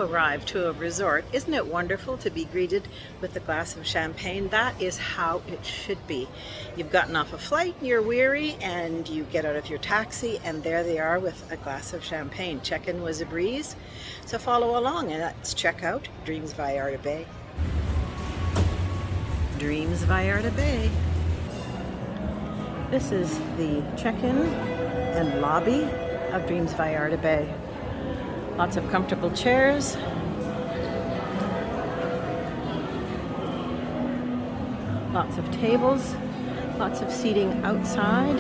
arrive to a resort, isn't it wonderful to be greeted with a glass of champagne? That is how it should be. You've gotten off a flight, you're weary, and you get out of your taxi, and there they are with a glass of champagne. Check-in was a breeze, so follow along and let's check out Dreams Vallarta Bay. Dreams Vallarta Bay. This is the check-in and lobby of Dreams Vallarta Bay. Lots of comfortable chairs. Lots of tables. Lots of seating outside.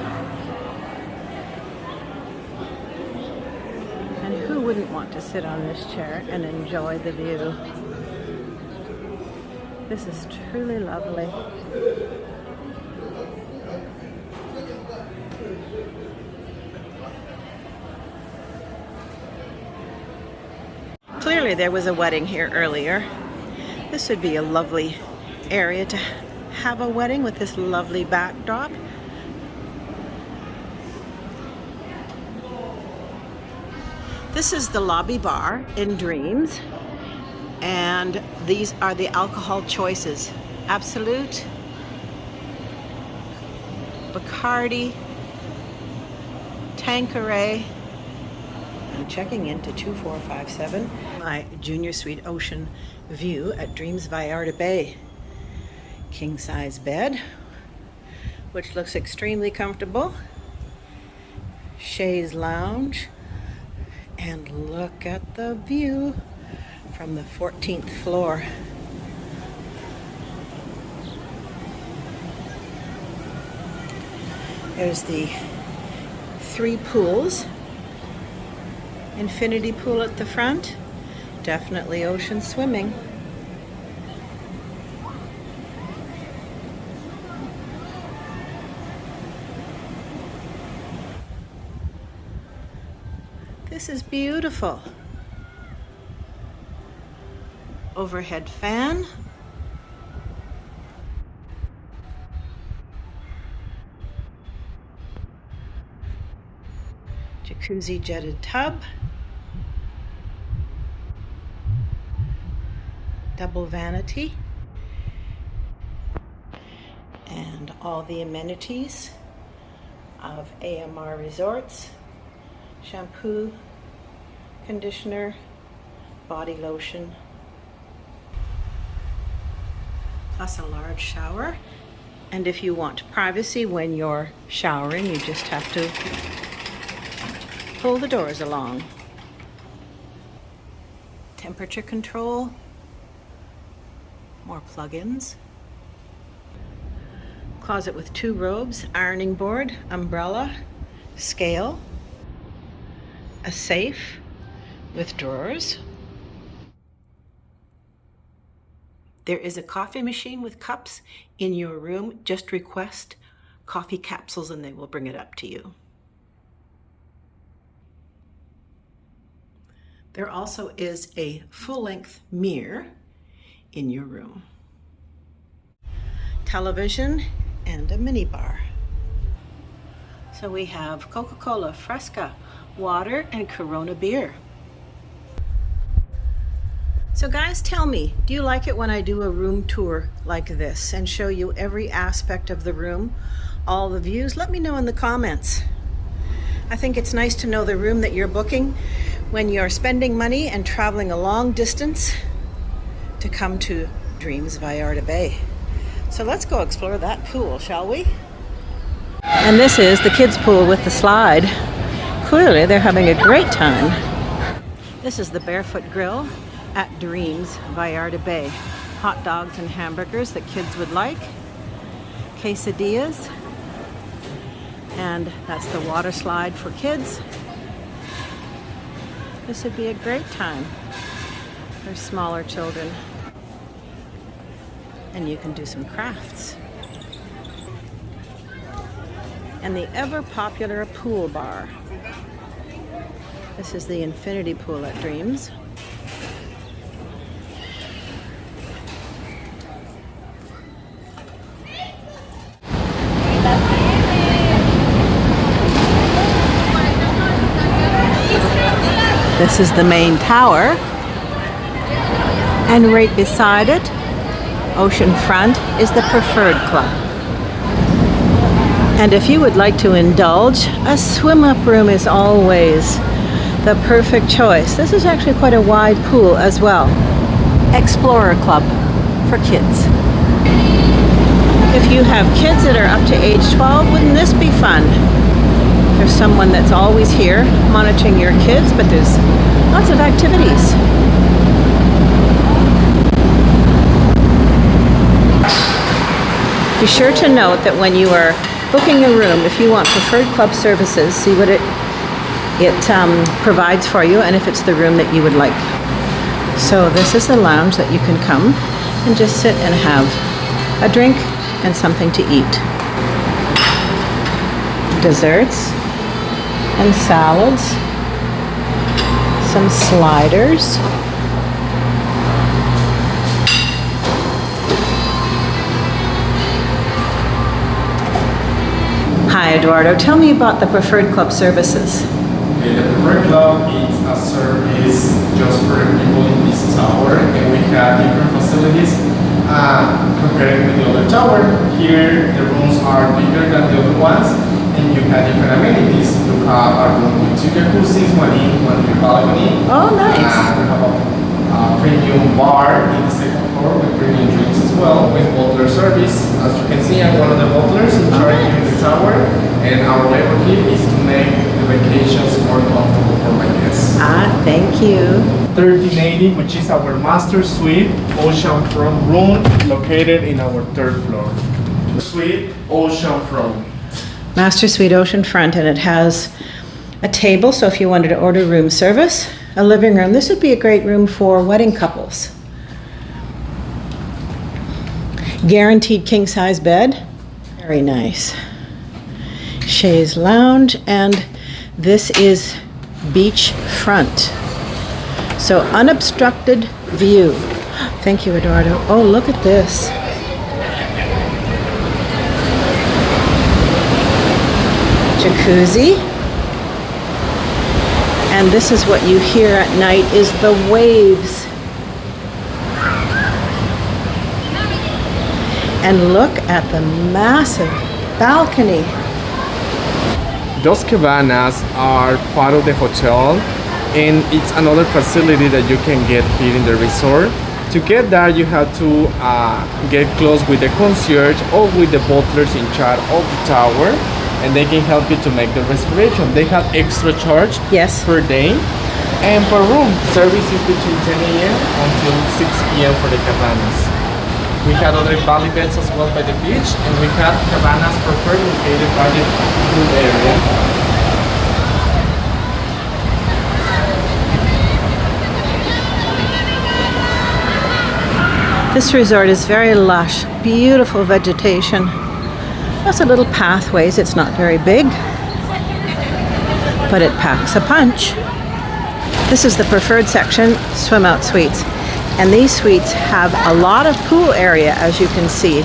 And who wouldn't want to sit on this chair and enjoy the view? This is truly lovely. Clearly there was a wedding here earlier. This would be a lovely area to have a wedding with this lovely backdrop. This is the lobby bar in Dreams, and these are the alcohol choices. Absolute, Bacardi, Tanqueray. I'm checking into 2457. My junior suite ocean view at Dreams Vallarta Bay. King size bed, which looks extremely comfortable. Chaise lounge. And look at the view from the 14th floor. There's the 3 pools. Infinity pool at the front. Definitely ocean swimming. This is beautiful. Overhead fan. Jacuzzi jetted tub. Double vanity. And all the amenities of AMR Resorts. Shampoo, conditioner, body lotion. Plus a large shower. And if you want privacy when you're showering, you just have to pull the doors along. Temperature control. More plugins. Closet with 2 robes, ironing board, umbrella, scale, a safe with drawers. There is a coffee machine with cups in your room. Just request coffee capsules and they will bring it up to you. There also is a full-length mirror in your room. Television and a mini bar. So we have Coca-Cola, Fresca, water, and Corona beer. So guys, tell me, do you like it when I do a room tour like this and show you every aspect of the room, all the views? Let me know in the comments. I think it's nice to know the room that you're booking when you're spending money and traveling a long distance to come to Dreams Vallarta Bay. So let's go explore that pool, shall we? And this is the kids' pool with the slide. Clearly they're having a great time. This is the Barefoot Grill at Dreams Vallarta Bay. Hot dogs and hamburgers that kids would like. Quesadillas. And that's the water slide for kids. This would be a great time for smaller children. And you can do some crafts. And the ever popular pool bar. This is the infinity pool at Dreams. This is the main tower And right beside it, oceanfront, is the Preferred Club. And if you would like to indulge, a swim-up room is always the perfect choice. This is actually quite a wide pool as well. Explorer Club for kids. If you have kids that are up to age 12, wouldn't this be fun? There's someone that's always here monitoring your kids, but there's lots of activities. Be sure to note that when you are booking a room, if you want Preferred Club services, see what it provides for you and if it's the room that you would like. So this is the lounge that you can come and just sit and have a drink and something to eat. Desserts and salads, some sliders. Hi Eduardo, tell me about the Preferred Club services. Okay, the Preferred Club is a service just for the people in this tower, and we have different facilities compared with the other tower. Here the rooms are bigger than the other ones, and you have different amenities. You have a room with 2 jacuzzis, one in, one in the balcony. Oh, nice. We have a premium bar in the second floor with premium drinks as well, with butler service. As you can see, I'm one of the butlers in charge here in the tower, and our labor here is to make the vacations more comfortable for my guests. Thank you. 1380, which is our master suite oceanfront room located in our 3rd floor. Suite oceanfront. Master Suite oceanfront, and it has a table, so if you wanted to order room service, a living room. This would be a great room for wedding couples. Guaranteed king-size bed. Very nice. Chaise lounge, and this is beach front. So unobstructed view. Thank you, Eduardo. Oh, look at this. Jacuzzi. And this is what you hear at night is the waves. And look at the massive balcony. Those cabanas are part of the hotel, and it's another facility that you can get here in the resort. To get there, you have to get close with the concierge or with the butlers in charge of the tower, and they can help you to make the reservation. They have extra charge per day, and per room. Service is between 10 a.m. until 6 p.m. for the cabanas. We had other valley beds as well by the beach, and we have cabanas preferred located by the pool area. This resort is very lush, beautiful vegetation. Lots of little pathways. It's not very big, but it packs a punch. This is the preferred section, swim out suites. And these suites have a lot of pool area, as you can see.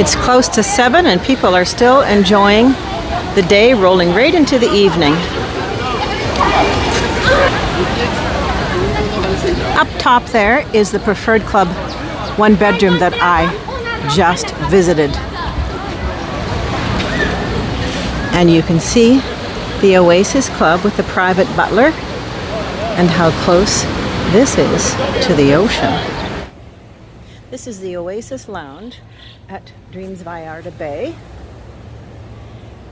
It's close to 7 and people are still enjoying the day, rolling right into the evening. Up top there is the Preferred Club 1-bedroom that I just visited. And you can see the Oasis Club with the private butler and how close this is to the ocean. This is the Oasis Lounge at Dreams Vallarta Bay,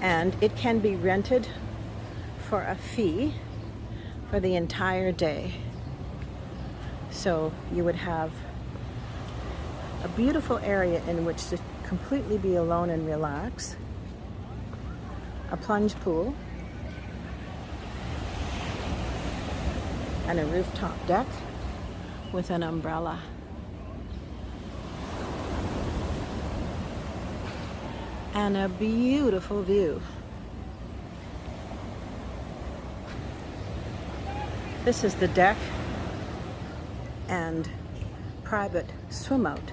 and it can be rented for a fee for the entire day. So you would have a beautiful area in which to completely be alone and relax, a plunge pool, and a rooftop deck with an umbrella. And a beautiful view. This is the deck and private swim out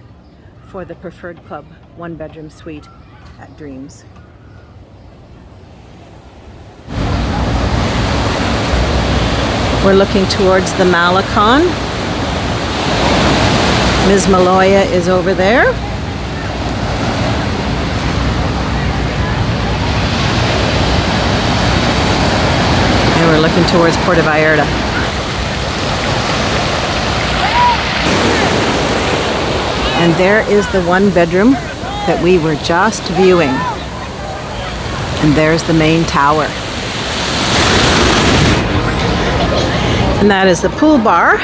for the Preferred Club 1-bedroom suite at Dreams. We're looking towards the Malecon. Ms. Maloya is over there. And we're looking towards Puerto Vallarta. And there is the 1-bedroom that we were just viewing. And there's the main tower. And that is the pool bar.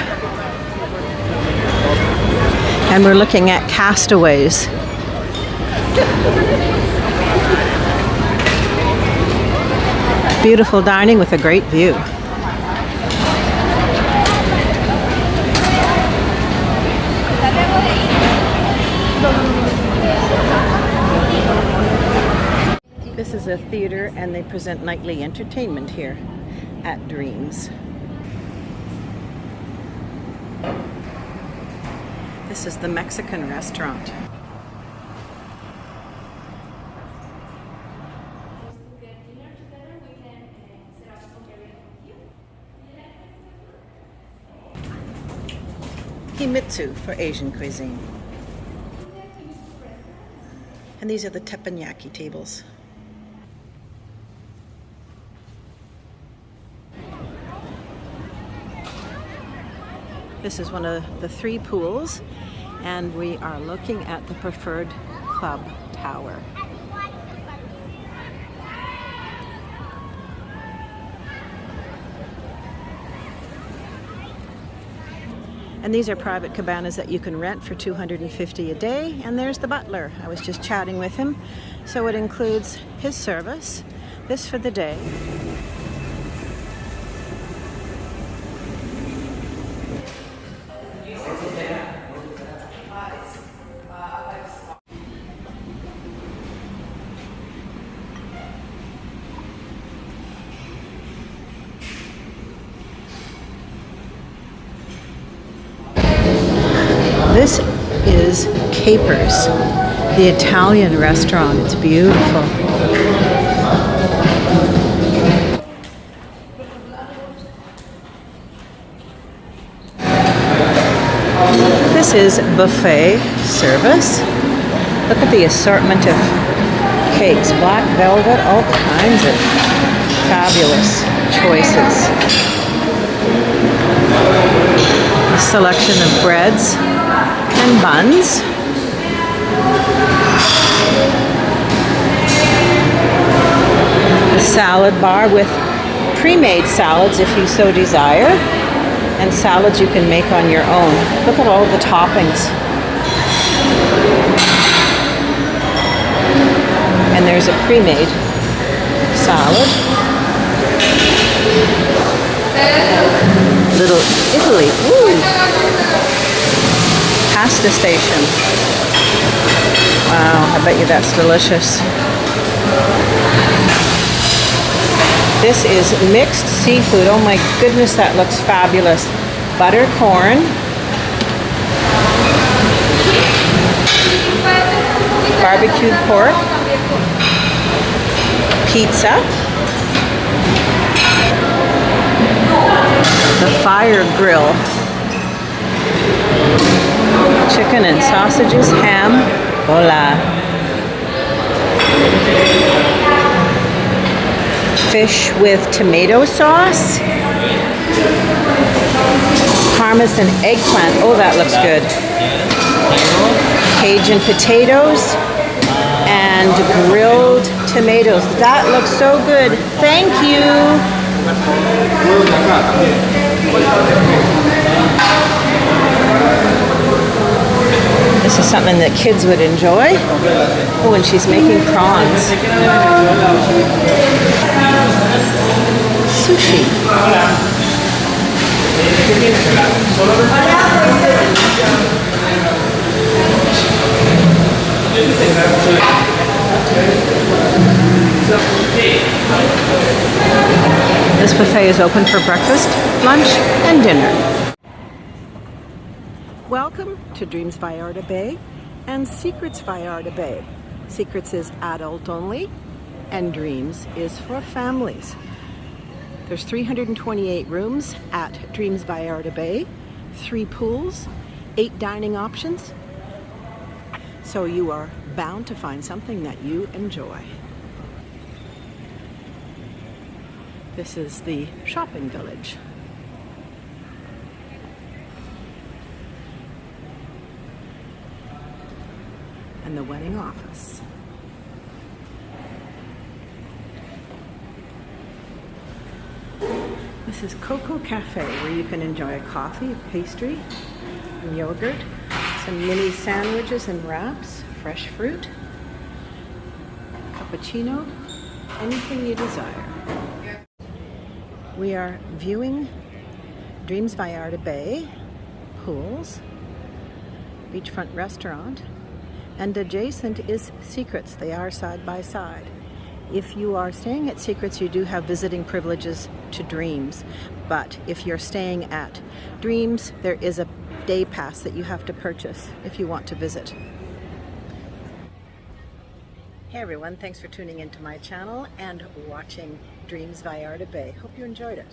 And we're looking at Castaways. Beautiful dining with a great view. This is a theater and they present nightly entertainment here at Dreams. This is the Mexican restaurant. Himitsu for Asian cuisine. And these are the teppanyaki tables. This is one of the 3 pools, and we are looking at the Preferred Club Tower. And these are private cabanas that you can rent for $250 a day, and there's the butler. I was just chatting with him. So it includes his service, this for the day. This is Capers, the Italian restaurant. It's beautiful. This is buffet service. Look at the assortment of cakes. Black velvet, all kinds of fabulous choices. A selection of breads and buns. A salad bar with pre-made salads if you so desire, and salads you can make on your own. Look at all the toppings. And there's a pre-made salad. Little Italy. Ooh. Pasta station. Wow, I bet you that's delicious. This is mixed seafood. Oh my goodness, that looks fabulous. Butter corn. Barbecued pork. Pizza. The fire grill. Chicken and sausages, ham, hola. Fish with tomato sauce. Parmesan eggplant, oh that looks good. Cajun potatoes and grilled tomatoes. That looks so good. Thank you. This is something that kids would enjoy. Oh, and she's making prawns. Sushi. This buffet is open for breakfast, lunch, and dinner. Welcome to Dreams Vallarta Bay, and Secrets Vallarta Bay. Secrets is adult only, and Dreams is for families. There's 328 rooms at Dreams Vallarta Bay, 3 pools, 8 dining options. So you are bound to find something that you enjoy. This is the shopping village. And the wedding office. This is Coco Cafe, where you can enjoy a coffee, pastry, and yogurt, some mini sandwiches and wraps, fresh fruit, cappuccino, anything you desire. We are viewing Dreams Vallarta Bay Pools, beachfront restaurant, and adjacent is Secrets. They are side by side. If you are staying at Secrets, you do have visiting privileges to Dreams, but if you're staying at Dreams, there is a day pass that you have to purchase if you want to visit. Hey everyone, thanks for tuning into my channel and watching Dreams Vallarta Bay. Hope you enjoyed it.